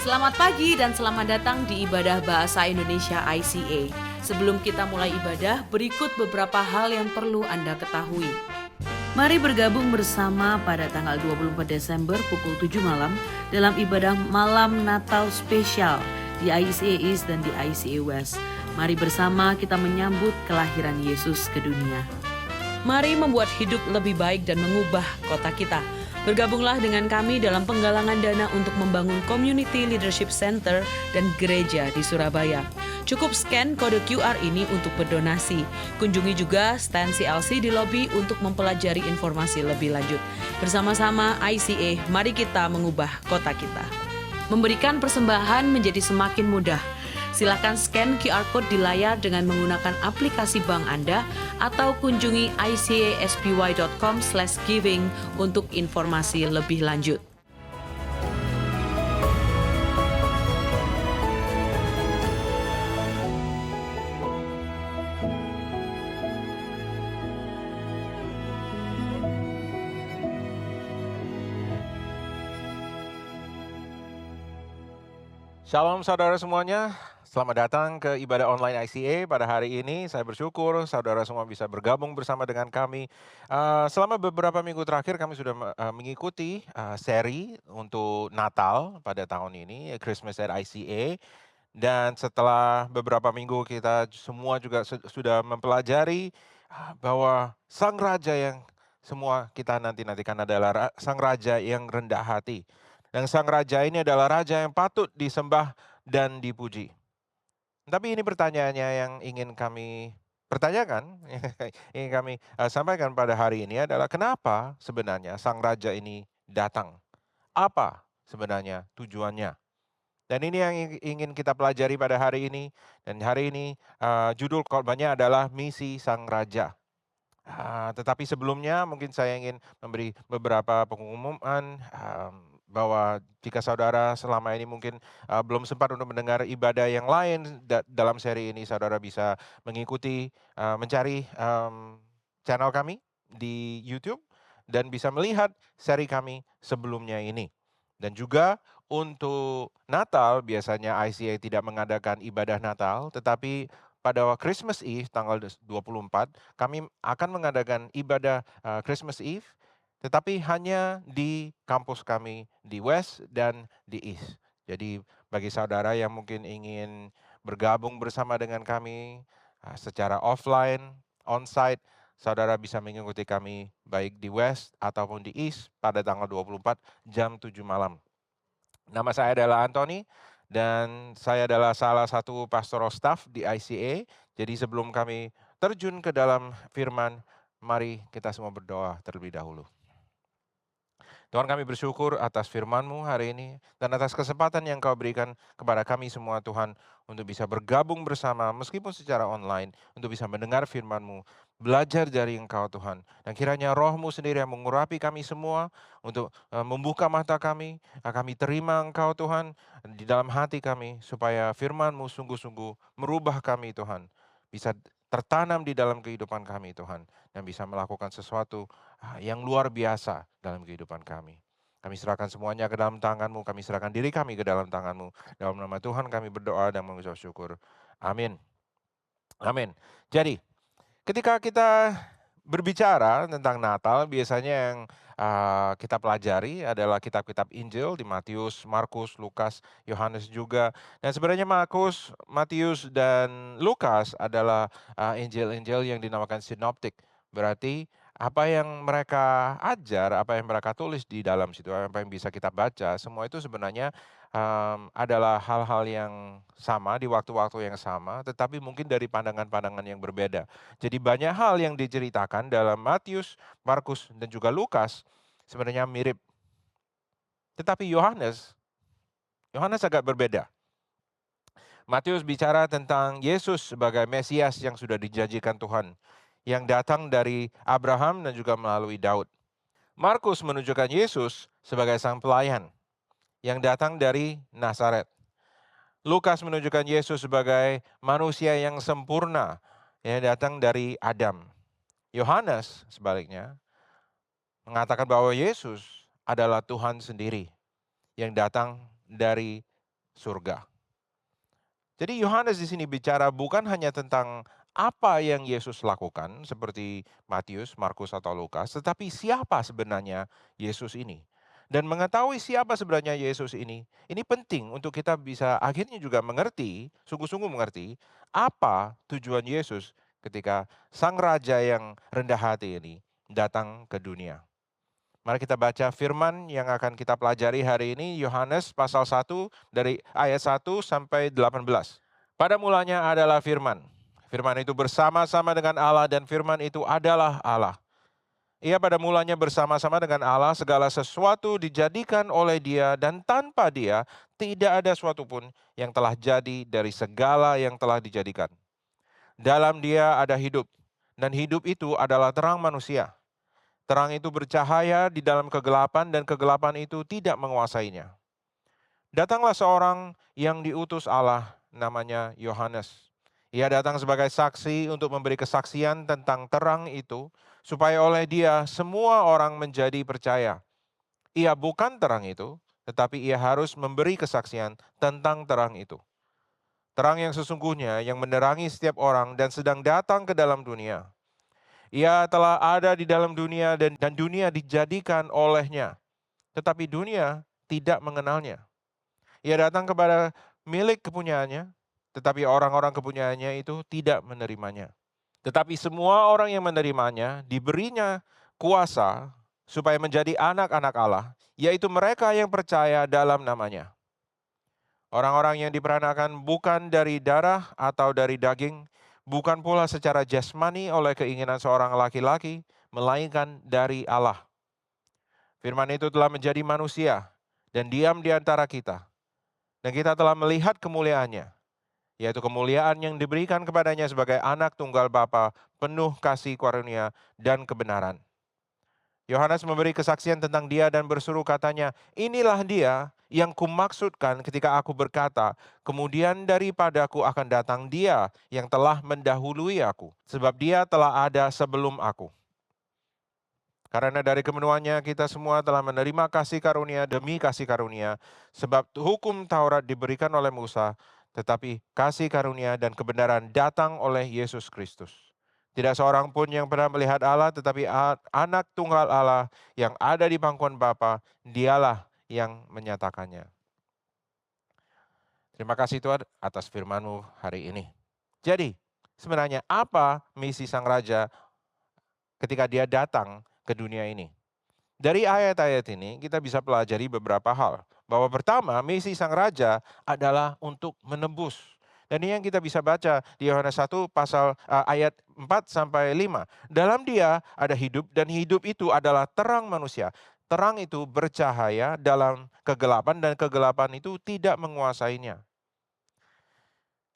Selamat pagi dan selamat datang di Ibadah Bahasa Indonesia ICA. Sebelum kita mulai ibadah, berikut beberapa hal yang perlu Anda ketahui. Mari bergabung bersama pada tanggal 24 Desember pukul 7 malam dalam ibadah malam Natal spesial di ICA East dan di ICA West. Mari bersama kita menyambut kelahiran Yesus ke dunia. Mari membuat hidup lebih baik dan mengubah kota kita. Bergabunglah dengan kami dalam penggalangan dana untuk membangun Community Leadership Center dan gereja di Surabaya. Cukup scan kode QR ini untuk berdonasi. Kunjungi juga stand CLC di lobi untuk mempelajari informasi lebih lanjut. Bersama-sama ICA, mari kita mengubah kota kita. Memberikan persembahan menjadi semakin mudah. Silakan scan QR Code di layar dengan menggunakan aplikasi bank Anda atau kunjungi icaspy.com/giving untuk informasi lebih lanjut. Shalom saudara semuanya, selamat datang ke ibadah online ICA pada hari ini. Saya bersyukur saudara semua bisa bergabung bersama dengan kami. Selama beberapa minggu terakhir kami sudah mengikuti seri untuk Natal pada tahun ini, Christmas at ICA. Dan setelah beberapa minggu kita semua juga sudah mempelajari bahwa Sang Raja yang semua kita nantikan adalah Sang Raja yang rendah hati. Dan Sang Raja ini adalah Raja yang patut disembah dan dipuji. Tapi ini pertanyaannya yang ingin kami pertanyakan, ingin kami sampaikan pada hari ini adalah kenapa sebenarnya Sang Raja ini datang? Apa sebenarnya tujuannya? Dan ini yang ingin kita pelajari pada hari ini. Dan hari ini judul khotbahnya adalah Misi Sang Raja. Tetapi sebelumnya mungkin saya ingin memberi beberapa pengumuman bahwa jika saudara selama ini mungkin belum sempat untuk mendengar ibadah yang lain dalam seri ini, saudara bisa mengikuti, mencari channel kami di YouTube dan bisa melihat seri kami sebelumnya ini. Dan juga untuk Natal biasanya ICA tidak mengadakan ibadah Natal, tetapi pada Christmas Eve tanggal 24 kami akan mengadakan ibadah Christmas Eve, tetapi hanya di kampus kami di West dan di East. Jadi bagi saudara yang mungkin ingin bergabung bersama dengan kami secara offline, onsite, saudara bisa mengikuti kami baik di West ataupun di East pada tanggal 24 jam 7 malam. Nama saya adalah Anthony dan saya adalah salah satu pastoral staff di ICA. Jadi sebelum kami terjun ke dalam firman, mari kita semua berdoa terlebih dahulu. Tuhan, kami bersyukur atas firman-Mu hari ini dan atas kesempatan yang Kau berikan kepada kami semua Tuhan untuk bisa bergabung bersama meskipun secara online untuk bisa mendengar firman-Mu, belajar dari Engkau Tuhan. Dan kiranya Roh-Mu sendiri yang mengurapi kami semua untuk membuka mata kami terima Engkau Tuhan di dalam hati kami supaya firman-Mu sungguh-sungguh merubah kami Tuhan. Bisa tertanam di dalam kehidupan kami Tuhan dan bisa melakukan sesuatu yang luar biasa dalam kehidupan kami. Kami serahkan semuanya ke dalam tangan-Mu, kami serahkan diri kami ke dalam tangan-Mu. Dalam nama Tuhan kami berdoa dan mengucap syukur. Amin. Amin. Jadi, ketika kita berbicara tentang Natal, biasanya yang kita pelajari adalah kitab-kitab Injil di Matius, Markus, Lukas, Yohanes juga. Dan sebenarnya Markus, Matius, dan Lukas adalah Injil-Injil yang dinamakan sinoptik. Berarti apa yang mereka ajar, apa yang mereka tulis di dalam situ, apa yang bisa kita baca, semua itu sebenarnya adalah hal-hal yang sama di waktu-waktu yang sama, tetapi mungkin dari pandangan-pandangan yang berbeda. Jadi banyak hal yang diceritakan dalam Matius, Markus, dan juga Lukas sebenarnya mirip. Tetapi Yohanes agak berbeda. Matius bicara tentang Yesus sebagai Mesias yang sudah dijanjikan Tuhan, yang datang dari Abraham dan juga melalui Daud. Markus menunjukkan Yesus sebagai sang pelayan yang datang dari Nazaret. Lukas menunjukkan Yesus sebagai manusia yang sempurna yang datang dari Adam. Yohanes sebaliknya mengatakan bahwa Yesus adalah Tuhan sendiri yang datang dari surga. Jadi Yohanes di sini bicara bukan hanya tentang apa yang Yesus lakukan seperti Matius, Markus atau Lukas, tetapi siapa sebenarnya Yesus ini. Dan mengetahui siapa sebenarnya Yesus ini penting untuk kita bisa akhirnya juga mengerti, sungguh-sungguh mengerti apa tujuan Yesus ketika Sang Raja yang rendah hati ini datang ke dunia. Mari kita baca firman yang akan kita pelajari hari ini, Yohanes pasal 1 dari ayat 1 sampai 18. Pada mulanya adalah firman. Firman itu bersama-sama dengan Allah dan firman itu adalah Allah. Ia pada mulanya bersama-sama dengan Allah, segala sesuatu dijadikan oleh Dia dan tanpa Dia tidak ada suatu pun yang telah jadi dari segala yang telah dijadikan. Dalam Dia ada hidup dan hidup itu adalah terang manusia. Terang itu bercahaya di dalam kegelapan dan kegelapan itu tidak menguasainya. Datanglah seorang yang diutus Allah, namanya Yohanes. Ia datang sebagai saksi untuk memberi kesaksian tentang terang itu, supaya oleh dia semua orang menjadi percaya. Ia bukan terang itu, tetapi ia harus memberi kesaksian tentang terang itu. Terang yang sesungguhnya yang menerangi setiap orang dan sedang datang ke dalam dunia. Ia telah ada di dalam dunia dan dunia dijadikan olehnya. Tetapi dunia tidak mengenalnya. Ia datang kepada milik kepunyaannya, tetapi orang-orang kepunyaannya itu tidak menerimanya. Tetapi semua orang yang menerimanya diberinya kuasa supaya menjadi anak-anak Allah, yaitu mereka yang percaya dalam namanya. Orang-orang yang diperanakan bukan dari darah atau dari daging, bukan pula secara jasmani oleh keinginan seorang laki-laki, melainkan dari Allah. Firman itu telah menjadi manusia dan diam di antara kita. Dan kita telah melihat kemuliaannya, yaitu kemuliaan yang diberikan kepadanya sebagai anak tunggal Bapa, penuh kasih karunia dan kebenaran. Yohanes memberi kesaksian tentang dia dan berseru katanya, inilah dia yang kumaksudkan ketika aku berkata, kemudian daripadaku akan datang dia yang telah mendahului aku, sebab dia telah ada sebelum aku. Karena dari kemenuhannya kita semua telah menerima kasih karunia demi kasih karunia, sebab hukum Taurat diberikan oleh Musa, tetapi kasih karunia dan kebenaran datang oleh Yesus Kristus. Tidak seorang pun yang pernah melihat Allah, tetapi anak tunggal Allah yang ada di pangkuan Bapa, dialah yang menyatakannya. Terima kasih Tuhan atas firman-Mu hari ini. Jadi, sebenarnya apa misi Sang Raja ketika dia datang ke dunia ini? Dari ayat-ayat ini kita bisa pelajari beberapa hal. Bahwa pertama, misi Sang Raja adalah untuk menebus. Dan ini yang kita bisa baca di Yohanes 1 pasal ayat 4 sampai 5. Dalam dia ada hidup dan hidup itu adalah terang manusia. Terang itu bercahaya dalam kegelapan dan kegelapan itu tidak menguasainya.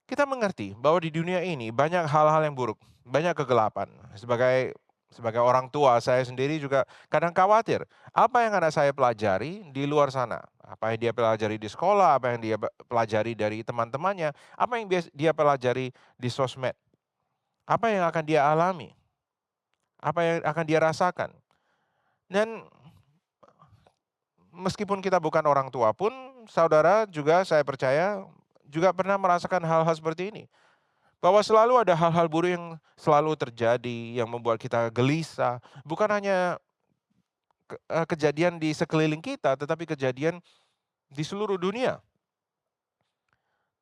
Kita mengerti bahwa di dunia ini banyak hal-hal yang buruk, banyak kegelapan. Sebagai orang tua, saya sendiri juga kadang khawatir. Apa yang anak saya pelajari di luar sana? Apa yang dia pelajari di sekolah, apa yang dia pelajari dari teman-temannya, apa yang dia pelajari di sosmed. Apa yang akan dia alami? Apa yang akan dia rasakan? Dan meskipun kita bukan orang tua pun, saudara juga saya percaya juga pernah merasakan hal-hal seperti ini. Bahwa selalu ada hal-hal buruk yang selalu terjadi, yang membuat kita gelisah. Bukan hanya kejadian di sekeliling kita, tetapi kejadian di seluruh dunia.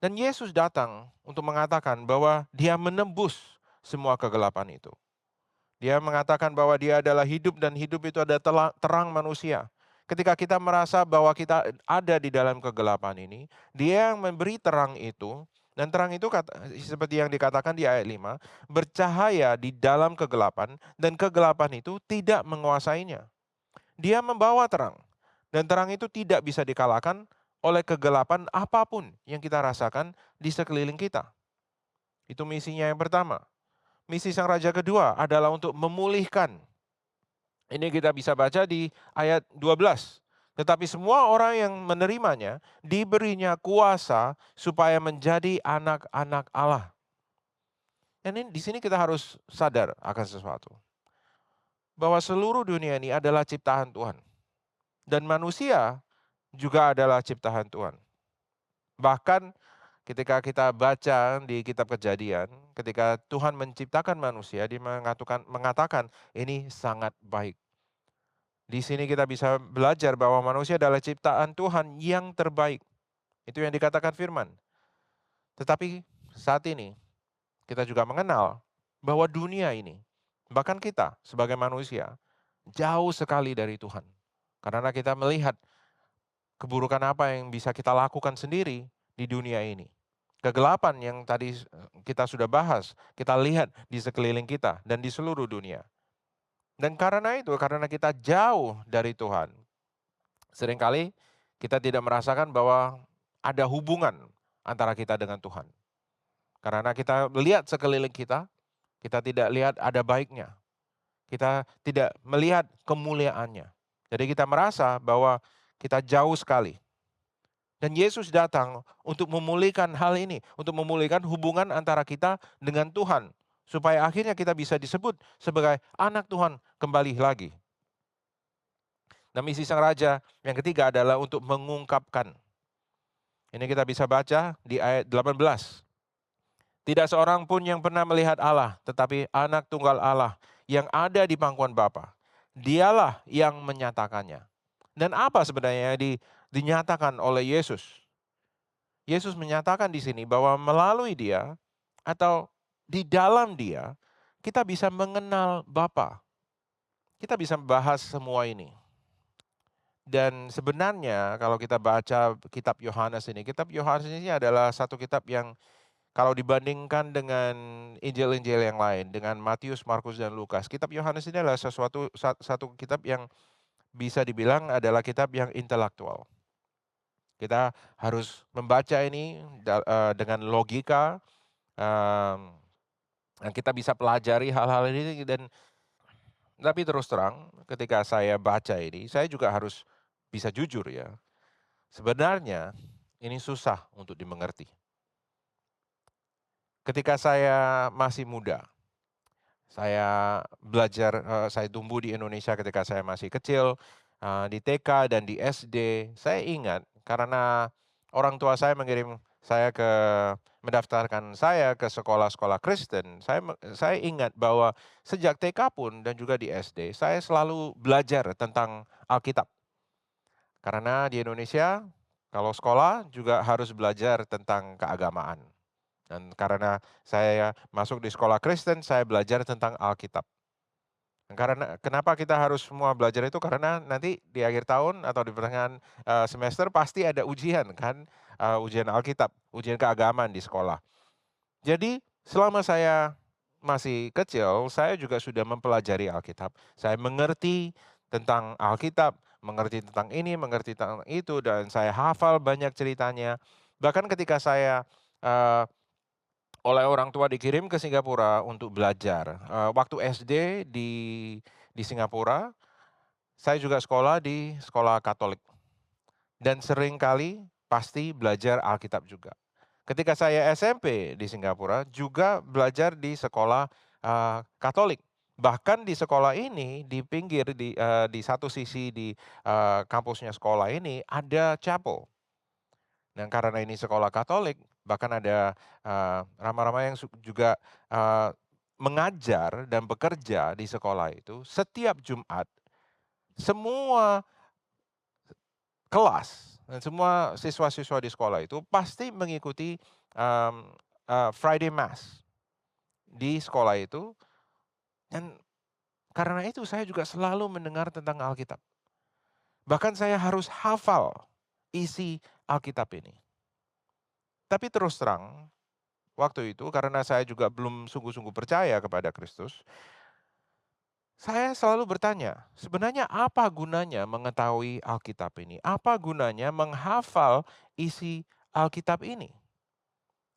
Dan Yesus datang untuk mengatakan bahwa dia menembus semua kegelapan itu. Dia mengatakan bahwa dia adalah hidup dan hidup itu adalah terang manusia. Ketika kita merasa bahwa kita ada di dalam kegelapan ini, dia yang memberi terang itu, dan terang itu seperti yang dikatakan di ayat 5, bercahaya di dalam kegelapan, dan kegelapan itu tidak menguasainya. Dia membawa terang, dan terang itu tidak bisa dikalahkan oleh kegelapan apapun yang kita rasakan di sekeliling kita. Itu misinya yang pertama. Misi Sang Raja kedua adalah untuk memulihkan. Ini kita bisa baca di ayat 12. Tetapi semua orang yang menerimanya diberinya kuasa supaya menjadi anak-anak Allah. Dan di sini kita harus sadar akan sesuatu. Bahwa seluruh dunia ini adalah ciptaan Tuhan. Dan manusia juga adalah ciptaan Tuhan. Bahkan ketika kita baca di kitab Kejadian, ketika Tuhan menciptakan manusia, Dia mengatakan ini sangat baik. Di sini kita bisa belajar bahwa manusia adalah ciptaan Tuhan yang terbaik. Itu yang dikatakan firman. Tetapi saat ini kita juga mengenal bahwa dunia ini, bahkan kita sebagai manusia, jauh sekali dari Tuhan. Karena kita melihat keburukan apa yang bisa kita lakukan sendiri di dunia ini. Kegelapan yang tadi kita sudah bahas, kita lihat di sekeliling kita dan di seluruh dunia. Dan karena itu, karena kita jauh dari Tuhan, seringkali kita tidak merasakan bahwa ada hubungan antara kita dengan Tuhan. Karena kita melihat sekeliling kita tidak lihat ada baiknya. Kita tidak melihat kemuliaannya. Jadi kita merasa bahwa kita jauh sekali. Dan Yesus datang untuk memulihkan hal ini, untuk memulihkan hubungan antara kita dengan Tuhan, supaya akhirnya kita bisa disebut sebagai anak Tuhan kembali lagi. Nah, misi Sang Raja yang ketiga adalah untuk mengungkapkan. Ini kita bisa baca di ayat 18. Tidak seorang pun yang pernah melihat Allah, tetapi anak tunggal Allah yang ada di pangkuan Bapa. Dialah yang menyatakannya. Dan apa sebenarnya yang dinyatakan oleh Yesus? Yesus menyatakan di sini bahwa melalui Dia atau di dalam Dia kita bisa mengenal Bapa. Kita bisa membahas semua ini. Dan sebenarnya kalau kita baca kitab Yohanes ini adalah satu kitab yang kalau dibandingkan dengan Injil-Injil yang lain, dengan Matius, Markus, dan Lukas, kitab Yohanes ini adalah satu kitab yang bisa dibilang adalah kitab yang intelektual. Kita harus membaca ini dengan logika, dan kita bisa pelajari hal-hal ini. Tapi terus terang, ketika saya baca ini, saya juga harus bisa jujur ya. Sebenarnya ini susah untuk dimengerti. Ketika saya masih muda, saya belajar, saya tumbuh di Indonesia ketika saya masih kecil, di TK dan di SD. Saya ingat karena orang tua saya mendaftarkan saya ke sekolah-sekolah Kristen. Saya ingat bahwa sejak TK pun dan juga di SD, saya selalu belajar tentang Alkitab. Karena di Indonesia, kalau sekolah juga harus belajar tentang keagamaan. Dan karena saya masuk di sekolah Kristen, saya belajar tentang Alkitab. Karena kenapa kita harus semua belajar itu? Karena nanti di akhir tahun atau di pertengahan semester pasti ada ujian kan, ujian Alkitab, ujian keagamaan di sekolah. Jadi selama saya masih kecil, saya juga sudah mempelajari Alkitab. Saya mengerti tentang Alkitab, mengerti tentang ini, mengerti tentang itu, dan saya hafal banyak ceritanya. Bahkan ketika saya oleh orang tua dikirim ke Singapura untuk belajar. Waktu SD di Singapura, saya juga sekolah di sekolah Katolik. Dan seringkali pasti belajar Alkitab juga. Ketika saya SMP di Singapura, juga belajar di sekolah Katolik. Bahkan di sekolah ini, di pinggir, di satu sisi di kampusnya sekolah ini, ada chapel. Dan karena ini sekolah Katolik, bahkan ada rama-rama yang juga mengajar dan bekerja di sekolah itu. Setiap Jumat, semua kelas dan semua siswa-siswa di sekolah itu pasti mengikuti Friday Mass di sekolah itu. Dan karena itu saya juga selalu mendengar tentang Alkitab. Bahkan saya harus hafal isi Alkitab ini. Tapi terus terang, waktu itu karena saya juga belum sungguh-sungguh percaya kepada Kristus, saya selalu bertanya, sebenarnya apa gunanya mengetahui Alkitab ini? Apa gunanya menghafal isi Alkitab ini?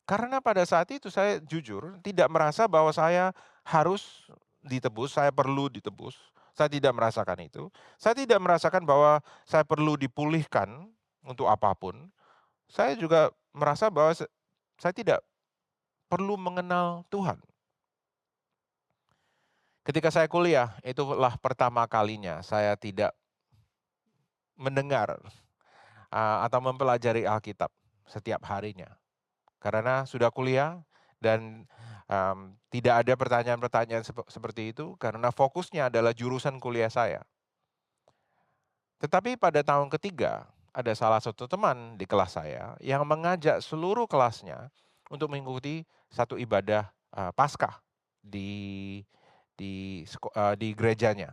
Karena pada saat itu saya jujur tidak merasa bahwa saya harus ditebus, saya perlu ditebus. Saya tidak merasakan itu. Saya tidak merasakan bahwa saya perlu dipulihkan untuk apapun. Saya juga merasa bahwa saya tidak perlu mengenal Tuhan. Ketika saya kuliah, itulah pertama kalinya saya tidak mendengar atau mempelajari Alkitab. setiap harinya. Karena sudah kuliah dan tidak ada pertanyaan-pertanyaan seperti itu karena fokusnya adalah jurusan kuliah saya. Tetapi pada tahun ketiga, ada salah satu teman di kelas saya yang mengajak seluruh kelasnya untuk mengikuti satu ibadah Paskah di di gerejanya.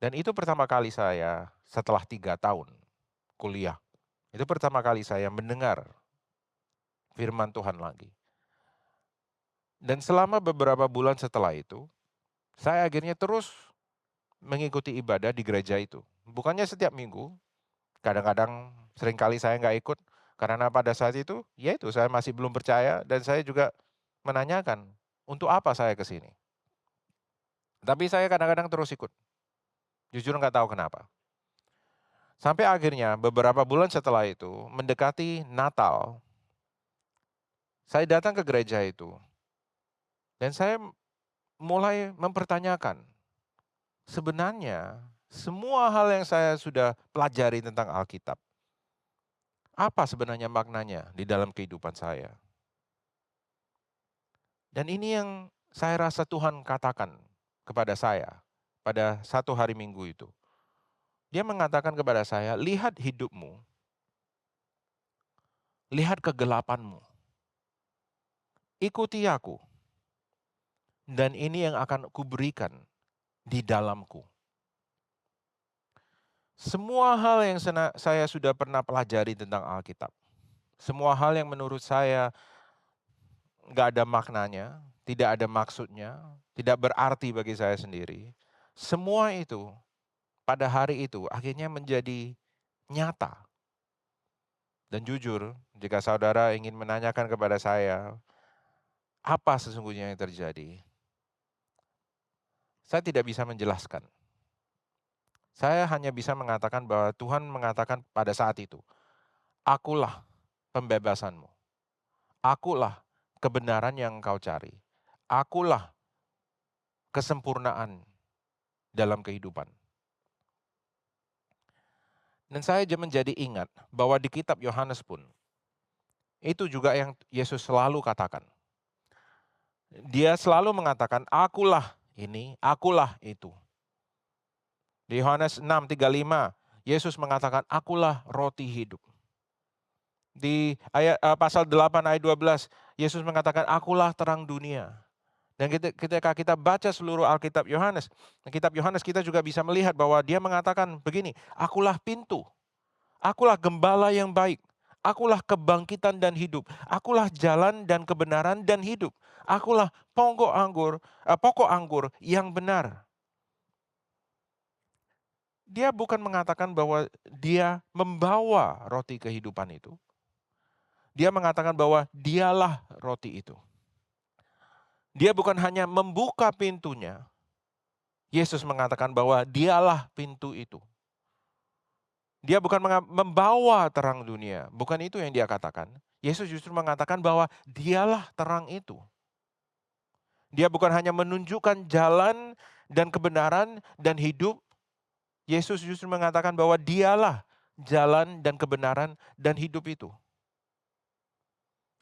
Dan itu pertama kali saya setelah 3 tahun kuliah. Itu pertama kali saya mendengar firman Tuhan lagi. Dan selama beberapa bulan setelah itu, saya akhirnya terus mengikuti ibadah di gereja itu. Bukannya setiap minggu, kadang-kadang seringkali saya nggak ikut, karena pada saat itu, ya itu saya masih belum percaya dan saya juga menanyakan, untuk apa saya ke sini? Tapi saya kadang-kadang terus ikut, jujur nggak tahu kenapa. Sampai akhirnya beberapa bulan setelah itu, mendekati Natal, saya datang ke gereja itu, dan saya mulai mempertanyakan, sebenarnya semua hal yang saya sudah pelajari tentang Alkitab, apa sebenarnya maknanya di dalam kehidupan saya? Dan ini yang saya rasa Tuhan katakan kepada saya pada satu hari Minggu itu. Dia mengatakan kepada saya, lihat hidupmu, lihat kegelapanmu, ikuti aku, dan ini yang akan kuberikan di dalamku. Semua hal yang saya sudah pernah pelajari tentang Alkitab, semua hal yang menurut saya nggak ada maknanya, tidak ada maksudnya, tidak berarti bagi saya sendiri, semua itu pada hari itu akhirnya menjadi nyata. Dan jujur, jika saudara ingin menanyakan kepada saya, apa sesungguhnya yang terjadi? Saya tidak bisa menjelaskan. Saya hanya bisa mengatakan bahwa Tuhan mengatakan pada saat itu, akulah pembebasanmu. Akulah kebenaran yang engkau cari. Akulah kesempurnaan dalam kehidupan. Dan saya menjadi ingat bahwa di kitab Yohanes pun, itu juga yang Yesus selalu katakan. Dia selalu mengatakan, akulah ini, akulah itu. Di Yohanes 6:35, Yesus mengatakan, akulah roti hidup. Di pasal 8 ayat 12, Yesus mengatakan, akulah terang dunia. Dan ketika kita baca seluruh Alkitab Yohanes, kitab Yohanes kita juga bisa melihat bahwa dia mengatakan begini, akulah pintu, akulah gembala yang baik, akulah kebangkitan dan hidup, akulah jalan dan kebenaran dan hidup, akulah pokok anggur yang benar. Dia bukan mengatakan bahwa dia membawa roti kehidupan itu. Dia mengatakan bahwa dialah roti itu. Dia bukan hanya membuka pintunya. Yesus mengatakan bahwa dialah pintu itu. Dia bukan membawa terang dunia. Bukan itu yang dia katakan. Yesus justru mengatakan bahwa dialah terang itu. Dia bukan hanya menunjukkan jalan dan kebenaran dan hidup. Yesus justru mengatakan bahwa dialah jalan dan kebenaran dan hidup itu.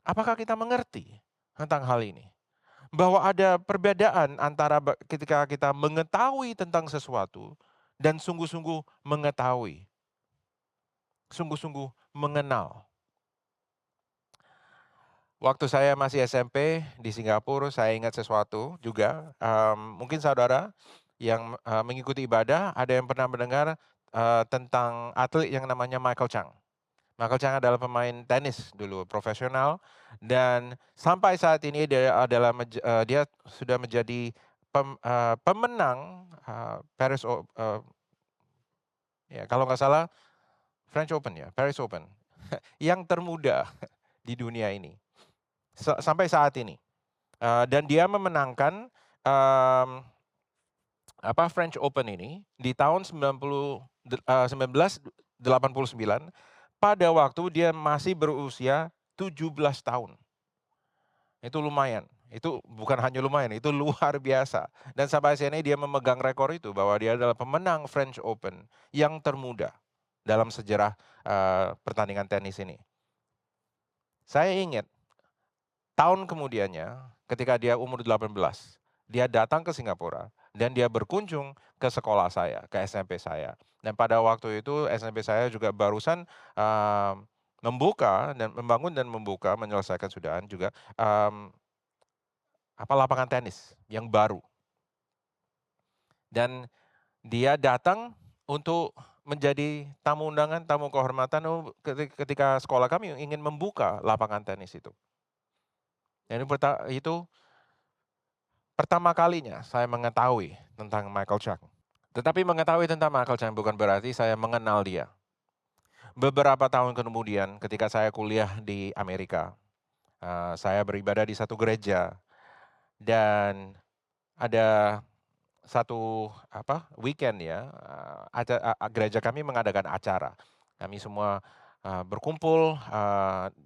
Apakah kita mengerti tentang hal ini? Bahwa ada perbedaan antara ketika kita mengetahui tentang sesuatu dan sungguh-sungguh mengetahui. Sungguh-sungguh mengenal. Waktu saya masih SMP di Singapura, saya ingat sesuatu juga. Mungkin saudara yang mengikuti ibadah, ada yang pernah mendengar tentang atlet yang namanya Michael Chang. Michael Chang adalah pemain tenis dulu, profesional, dan sampai saat ini dia sudah menjadi pemenang Paris, ya kalau nggak salah French Open ya, Paris Open, yang termuda di dunia ini sampai saat ini, dan dia memenangkan French Open ini di tahun 1989. Pada waktu dia masih berusia 17 tahun. Itu lumayan. Itu bukan hanya lumayan, itu luar biasa. Dan sampai saat ini dia memegang rekor itu bahwa dia adalah pemenang French Open yang termuda. dalam sejarah pertandingan tenis ini. Saya ingat tahun kemudiannya ketika dia umur 18, dia datang ke Singapura dan dia berkunjung ke sekolah saya, ke SMP saya. Dan pada waktu itu SMP saya juga barusan membuka dan membangun dan membuka, menyelesaikan sudahan juga lapangan tenis yang baru. Dan dia datang untuk menjadi tamu undangan, tamu kehormatan ketika sekolah kami ingin membuka lapangan tenis itu. Dan itu pertama kalinya saya mengetahui tentang Michael Chang. Tetapi mengetahui tentang Michael Chang bukan berarti saya mengenal dia. Beberapa tahun kemudian ketika saya kuliah di Amerika, saya beribadah di satu gereja dan ada satu weekend ya, gereja kami mengadakan acara. Kami semua berkumpul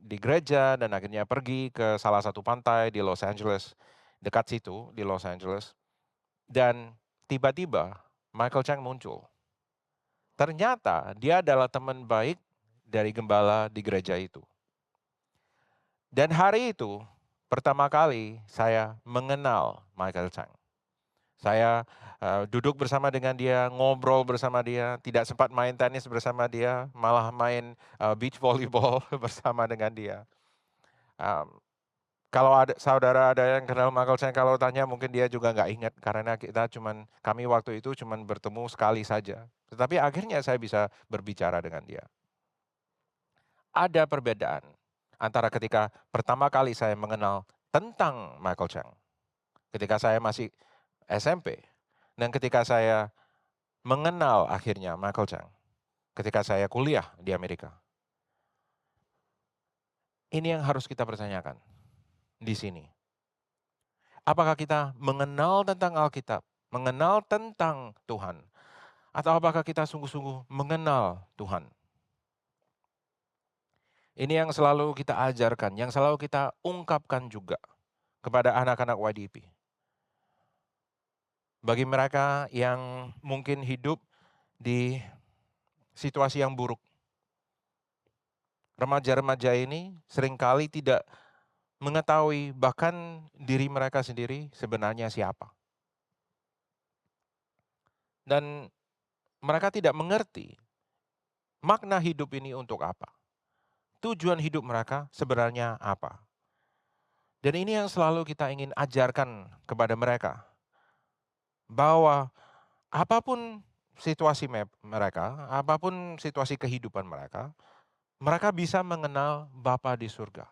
di gereja dan akhirnya pergi ke salah satu pantai di Los Angeles, dekat situ di Los Angeles. Dan tiba-tiba Michael Chang muncul. Ternyata dia adalah teman baik dari gembala di gereja itu. Dan hari itu pertama kali saya mengenal Michael Chang. Saya duduk bersama dengan dia, ngobrol bersama dia, tidak sempat main tenis bersama dia, malah main beach volleyball bersama dengan dia. Kalau saudara ada yang kenal Michael Chang, kalau tanya mungkin dia juga nggak ingat karena kami waktu itu cuman bertemu sekali saja. Tetapi akhirnya saya bisa berbicara dengan dia. Ada perbedaan antara ketika pertama kali saya mengenal tentang Michael Chang, ketika saya masih SMP, dan ketika saya mengenal akhirnya Michael Chang, ketika saya kuliah di Amerika. Ini yang harus kita pertanyakan di sini. Apakah kita mengenal tentang Alkitab, mengenal tentang Tuhan, atau apakah kita sungguh-sungguh mengenal Tuhan? Ini yang selalu kita ajarkan, yang selalu kita ungkapkan juga kepada anak-anak YDP. Bagi mereka yang mungkin hidup di situasi yang buruk, remaja-remaja ini seringkali tidak mengetahui bahkan diri mereka sendiri sebenarnya siapa. Dan mereka tidak mengerti makna hidup ini untuk apa. Tujuan hidup mereka sebenarnya apa. Dan ini yang selalu kita ingin ajarkan kepada mereka. Bahwa apapun situasi mereka, apapun situasi kehidupan mereka, mereka bisa mengenal Bapa di surga.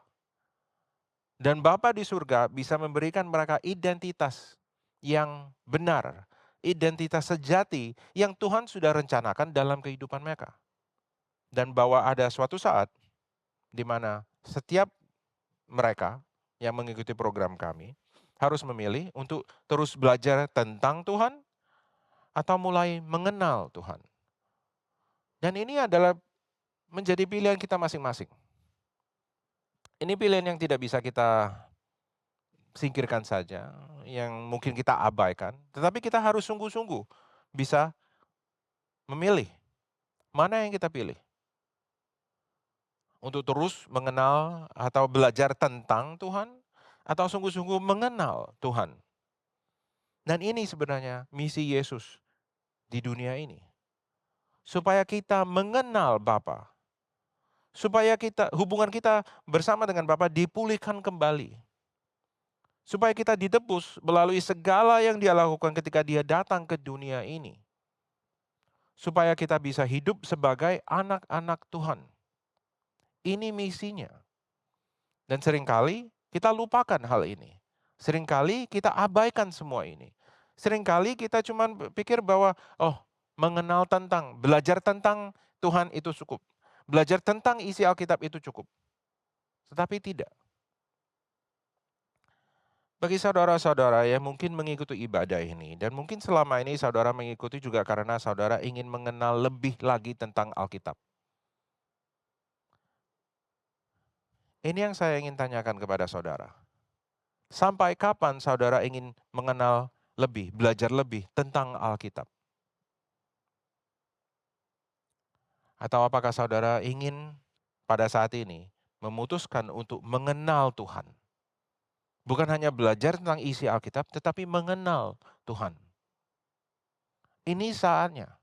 Dan Bapa di surga bisa memberikan mereka identitas yang benar, identitas sejati yang Tuhan sudah rencanakan dalam kehidupan mereka. Dan bahwa ada suatu saat di mana setiap mereka yang mengikuti program kami harus memilih untuk terus belajar tentang Tuhan atau mulai mengenal Tuhan. Dan ini adalah menjadi pilihan kita masing-masing. Ini pilihan yang tidak bisa kita singkirkan saja, yang mungkin kita abaikan, tetapi kita harus sungguh-sungguh bisa memilih mana yang kita pilih. Untuk terus mengenal atau belajar tentang Tuhan, atau sungguh-sungguh mengenal Tuhan. Dan ini sebenarnya misi Yesus di dunia ini. Supaya kita mengenal Bapa. Supaya hubungan kita bersama dengan Bapa dipulihkan kembali. Supaya kita ditebus melalui segala yang Dia lakukan ketika Dia datang ke dunia ini. Supaya kita bisa hidup sebagai anak-anak Tuhan. Ini misinya. Dan seringkali kita lupakan hal ini. Seringkali kita abaikan semua ini. Seringkali kita cuma pikir bahwa, mengenal tentang, belajar tentang Tuhan itu cukup. Belajar tentang isi Alkitab itu cukup. Tetapi tidak. Bagi saudara-saudara yang mungkin mengikuti ibadah ini, dan mungkin selama ini saudara mengikuti juga karena saudara ingin mengenal lebih lagi tentang Alkitab. Ini yang saya ingin tanyakan kepada saudara. Sampai kapan saudara ingin mengenal lebih, belajar lebih tentang Alkitab? Atau apakah saudara ingin pada saat ini memutuskan untuk mengenal Tuhan? Bukan hanya belajar tentang isi Alkitab, tetapi mengenal Tuhan. Ini saatnya.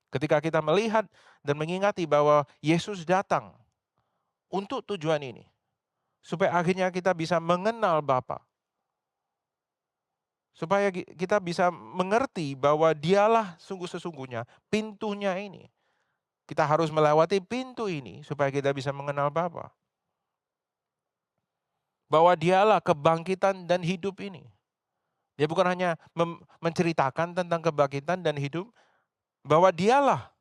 Ketika kita melihat dan mengingati bahwa Yesus datang untuk tujuan ini. Supaya akhirnya kita bisa mengenal Bapa. Supaya kita bisa mengerti bahwa dialah sungguh-sesungguhnya pintunya ini. Kita harus melewati pintu ini supaya kita bisa mengenal Bapa. Bahwa dialah kebangkitan dan hidup ini. Dia bukan hanya menceritakan tentang kebangkitan dan hidup, bahwa dialah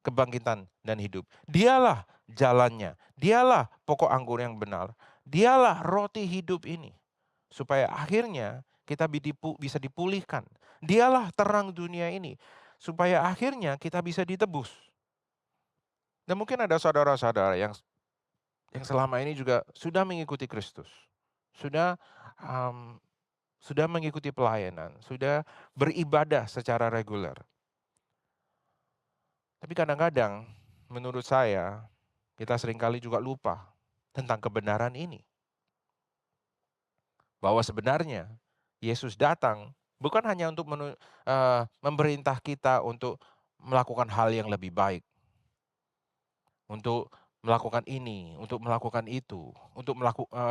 kebangkitan dan hidup. Dialah jalannya, dialah pokok anggur yang benar, dialah roti hidup ini. Supaya akhirnya kita bisa dipulihkan. Dialah terang dunia ini. Supaya akhirnya kita bisa ditebus. Dan mungkin ada saudara-saudara yang selama ini juga sudah mengikuti Kristus. Sudah mengikuti pelayanan, sudah beribadah secara reguler. Tapi kadang-kadang menurut saya kita seringkali juga lupa tentang kebenaran ini. Bahwa sebenarnya Yesus datang bukan hanya untuk memerintah kita untuk melakukan hal yang lebih baik. Untuk melakukan ini, untuk melakukan itu, untuk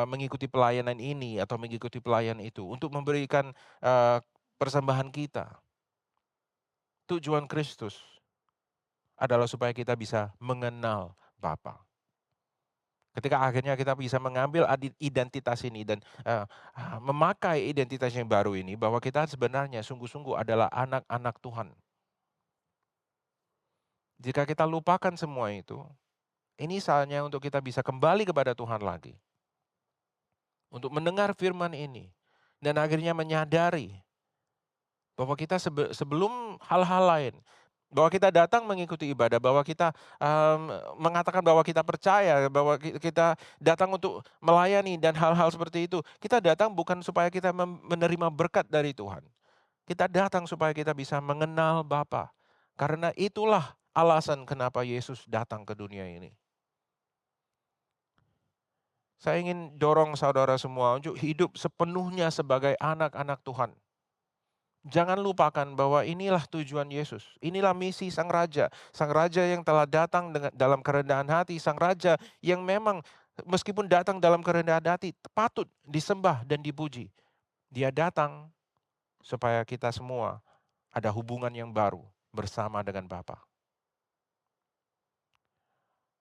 mengikuti pelayanan ini atau mengikuti pelayanan itu, untuk memberikan persembahan kita. Tujuan Kristus adalah supaya kita bisa mengenal Bapa. Ketika akhirnya kita bisa mengambil identitas ini dan memakai identitas yang baru ini, bahwa kita sebenarnya sungguh-sungguh adalah anak-anak Tuhan. Jika kita lupakan semua itu, ini saatnya untuk kita bisa kembali kepada Tuhan lagi. Untuk mendengar firman ini. Dan akhirnya menyadari bahwa kita sebelum hal-hal lain, bahwa kita datang mengikuti ibadah, bahwa kita mengatakan bahwa kita percaya, bahwa kita datang untuk melayani dan hal-hal seperti itu. Kita datang bukan supaya kita menerima berkat dari Tuhan. Kita datang supaya kita bisa mengenal Bapa. Karena itulah alasan kenapa Yesus datang ke dunia ini. Saya ingin dorong saudara semua untuk hidup sepenuhnya sebagai anak-anak Tuhan. Jangan lupakan bahwa inilah tujuan Yesus. Inilah misi Sang Raja. Sang Raja yang telah datang dalam kerendahan hati. Sang Raja yang memang meskipun datang dalam kerendahan hati, patut disembah dan dipuji. Dia datang supaya kita semua ada hubungan yang baru bersama dengan Bapa.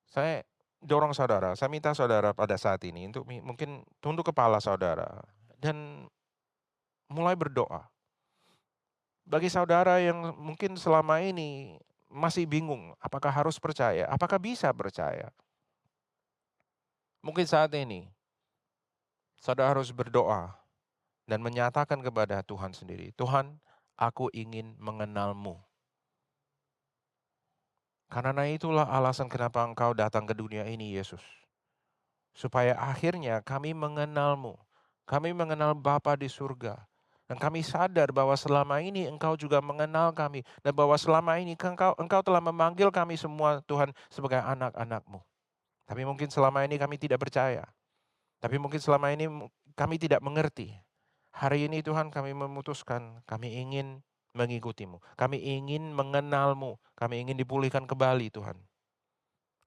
Saya dorong saudara, saya minta saudara pada saat ini untuk mungkin tunduk kepala saudara dan mulai berdoa. Bagi saudara yang mungkin selama ini masih bingung, apakah harus percaya, apakah bisa percaya. Mungkin saat ini saudara harus berdoa dan menyatakan kepada Tuhan sendiri, Tuhan, aku ingin mengenal-Mu. Karena itulah alasan kenapa Engkau datang ke dunia ini, Yesus. Supaya akhirnya kami mengenal-Mu. Kami mengenal Bapa di surga. Dan kami sadar bahwa selama ini Engkau juga mengenal kami. Dan bahwa selama ini Engkau telah memanggil kami semua, Tuhan, sebagai anak-anak-Mu. Tapi mungkin selama ini kami tidak percaya. Tapi mungkin selama ini kami tidak mengerti. Hari ini Tuhan kami memutuskan, kami ingin mengikuti-Mu. Kami ingin mengenal-Mu. Kami ingin dipulihkan kembali, Tuhan.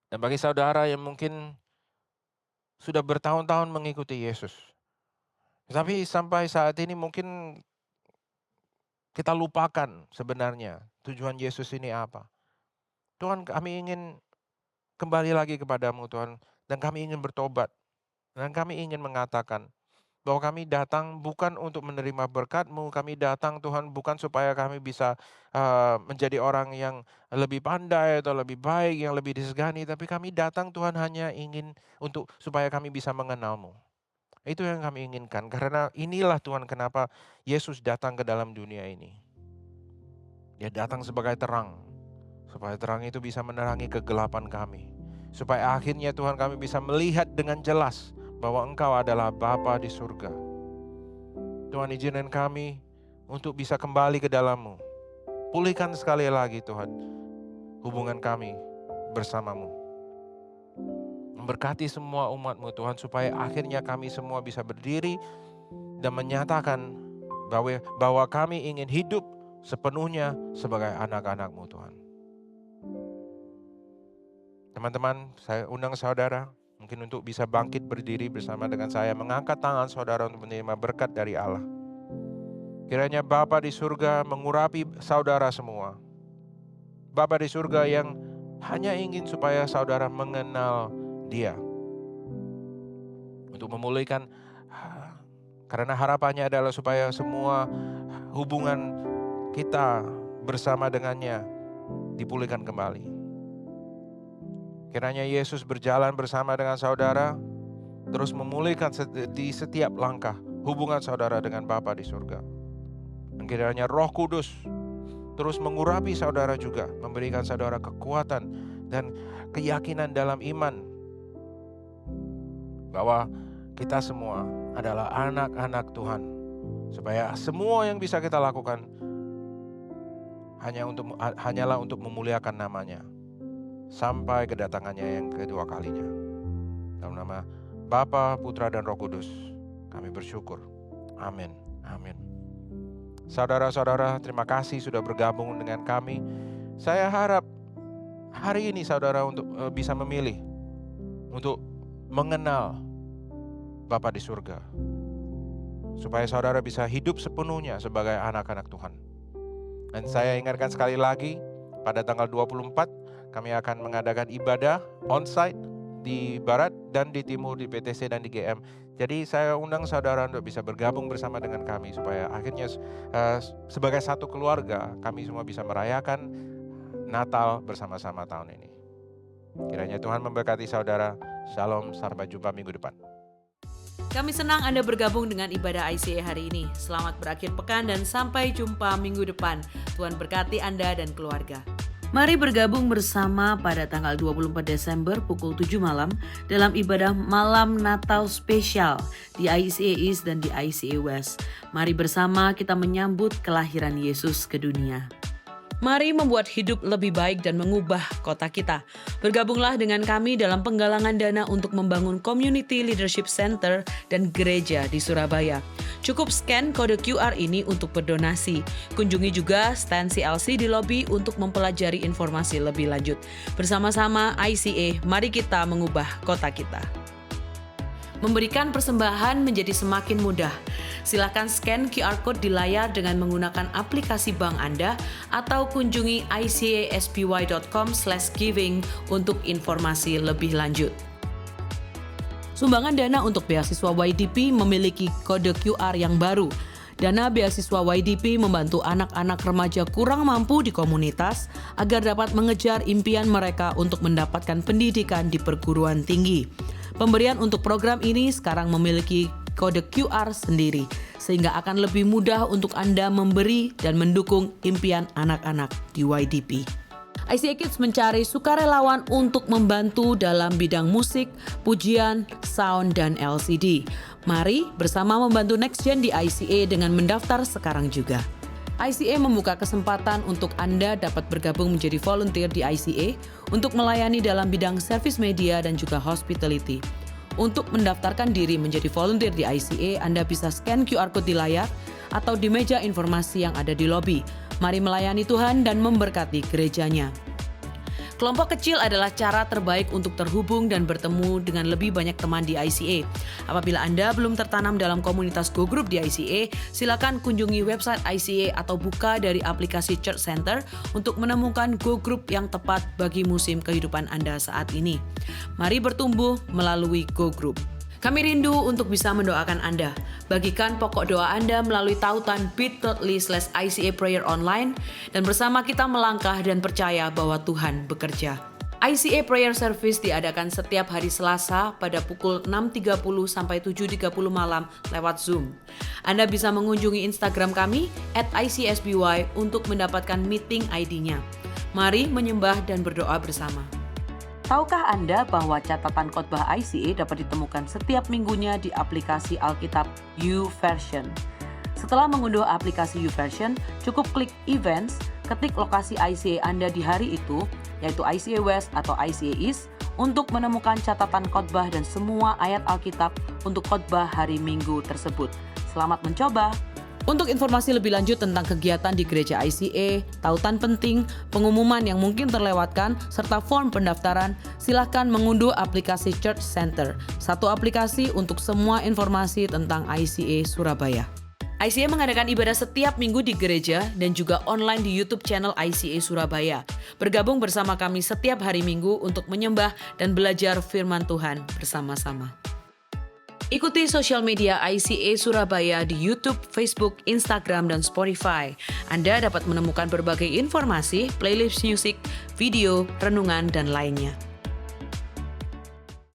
Dan bagi saudara yang mungkin sudah bertahun-tahun mengikuti Yesus. Tapi sampai saat ini mungkin kita lupakan sebenarnya tujuan Yesus ini apa. Tuhan, kami ingin kembali lagi kepadamu, Tuhan. Dan kami ingin bertobat. Dan kami ingin mengatakan bahwa kami datang bukan untuk menerima berkat-Mu. Kami datang, Tuhan, bukan supaya kami bisa menjadi orang yang lebih pandai atau lebih baik, yang lebih disegani. Tapi kami datang, Tuhan, hanya ingin supaya kami bisa mengenal-Mu. Itu yang kami inginkan. Karena inilah, Tuhan, kenapa Yesus datang ke dalam dunia ini. Dia datang sebagai terang. Supaya terang itu bisa menerangi kegelapan kami. Supaya akhirnya, Tuhan, kami bisa melihat dengan jelas bahwa Engkau adalah Bapa di surga. Tuhan, izinkan kami untuk bisa kembali ke dalam-Mu. Pulihkan sekali lagi, Tuhan, hubungan kami bersama-Mu. Memberkati semua umat-Mu Tuhan, supaya akhirnya kami semua bisa berdiri dan menyatakan bahwa kami ingin hidup sepenuhnya sebagai anak-anak-Mu Tuhan. Teman-teman, saya undang saudara mungkin untuk bisa bangkit berdiri bersama dengan saya, mengangkat tangan saudara untuk menerima berkat dari Allah. Kiranya Bapa di surga mengurapi saudara semua. Bapa di surga yang hanya ingin supaya saudara mengenal Dia. Untuk memulihkan, karena harapannya adalah supaya semua hubungan kita bersama dengannya dipulihkan kembali. Kiranya Yesus berjalan bersama dengan saudara, terus memulihkan di setiap langkah hubungan saudara dengan Bapa di surga. Dan kiranya Roh Kudus terus mengurapi saudara juga, memberikan saudara kekuatan dan keyakinan dalam iman bahwa kita semua adalah anak-anak Tuhan. Supaya semua yang bisa kita lakukan hanyalah untuk memuliakan namanya sampai kedatangannya yang kedua kalinya. Dalam nama Bapa, Putra, dan Roh Kudus kami bersyukur. Amin. Amin. Saudara-saudara, terima kasih sudah bergabung dengan kami. Saya harap hari ini saudara untuk bisa memilih untuk mengenal Bapa di surga, supaya saudara bisa hidup sepenuhnya sebagai anak-anak Tuhan. Dan saya ingatkan sekali lagi, pada tanggal 24 kami akan mengadakan ibadah onsite di barat dan di timur, di PTC dan di GM. Jadi saya undang saudara untuk bisa bergabung bersama dengan kami, supaya akhirnya sebagai satu keluarga kami semua bisa merayakan Natal bersama-sama tahun ini. Kiranya Tuhan memberkati saudara. Shalom, sampai jumpa minggu depan. Kami senang Anda bergabung dengan ibadah ICA hari ini. Selamat berakhir pekan dan sampai jumpa minggu depan. Tuhan berkati Anda dan keluarga. Mari bergabung bersama pada tanggal 24 Desember pukul 7 malam dalam ibadah malam Natal spesial di ICA East dan di ICA West. Mari bersama kita menyambut kelahiran Yesus ke dunia. Mari membuat hidup lebih baik dan mengubah kota kita. Bergabunglah dengan kami dalam penggalangan dana untuk membangun Community Leadership Center dan gereja di Surabaya. Cukup scan kode QR ini untuk berdonasi. Kunjungi juga stand CLC di lobi untuk mempelajari informasi lebih lanjut. Bersama-sama ICA, mari kita mengubah kota kita. Memberikan persembahan menjadi semakin mudah. Silakan scan QR Code di layar dengan menggunakan aplikasi bank Anda atau kunjungi icaspy.com/giving untuk informasi lebih lanjut. Sumbangan dana untuk beasiswa YDP memiliki kode QR yang baru. Dana beasiswa YDP membantu anak-anak remaja kurang mampu di komunitas agar dapat mengejar impian mereka untuk mendapatkan pendidikan di perguruan tinggi. Pemberian untuk program ini sekarang memiliki kode QR sendiri, sehingga akan lebih mudah untuk Anda memberi dan mendukung impian anak-anak di YDP. ICA Kids mencari sukarelawan untuk membantu dalam bidang musik, pujian, sound, dan LCD. Mari bersama membantu Next Gen di ICA dengan mendaftar sekarang juga. ICA membuka kesempatan untuk Anda dapat bergabung menjadi volunteer di ICA untuk melayani dalam bidang service media dan juga hospitality. Untuk mendaftarkan diri menjadi volunteer di ICA, Anda bisa scan QR Code di layar atau di meja informasi yang ada di lobi. Mari melayani Tuhan dan memberkati gerejanya. Kelompok kecil adalah cara terbaik untuk terhubung dan bertemu dengan lebih banyak teman di ICA. Apabila Anda belum tertanam dalam komunitas Go Group di ICA, silakan kunjungi website ICA atau buka dari aplikasi Church Center untuk menemukan Go Group yang tepat bagi musim kehidupan Anda saat ini. Mari bertumbuh melalui Go Group. Kami rindu untuk bisa mendoakan Anda. Bagikan pokok doa Anda melalui tautan bit.ly/ICA Prayer Online dan bersama kita melangkah dan percaya bahwa Tuhan bekerja. ICA Prayer Service diadakan setiap hari Selasa pada pukul 6.30 sampai 7.30 malam lewat Zoom. Anda bisa mengunjungi Instagram kami @ICSBY untuk mendapatkan meeting ID-nya. Mari menyembah dan berdoa bersama. Tahukah Anda bahwa catatan khotbah ICA dapat ditemukan setiap minggunya di aplikasi Alkitab YouVersion? Setelah mengunduh aplikasi YouVersion, cukup klik Events, ketik lokasi ICA Anda di hari itu, yaitu ICA West atau ICA East, untuk menemukan catatan khotbah dan semua ayat Alkitab untuk khotbah hari Minggu tersebut. Selamat mencoba! Untuk informasi lebih lanjut tentang kegiatan di gereja ICA, tautan penting, pengumuman yang mungkin terlewatkan, serta form pendaftaran, silakan mengunduh aplikasi Church Center, satu aplikasi untuk semua informasi tentang ICA Surabaya. ICA mengadakan ibadah setiap minggu di gereja dan juga online di YouTube channel ICA Surabaya. Bergabung bersama kami setiap hari Minggu untuk menyembah dan belajar firman Tuhan bersama-sama. Ikuti sosial media ICA Surabaya di YouTube, Facebook, Instagram, dan Spotify. Anda dapat menemukan berbagai informasi, playlist musik, video, renungan, dan lainnya.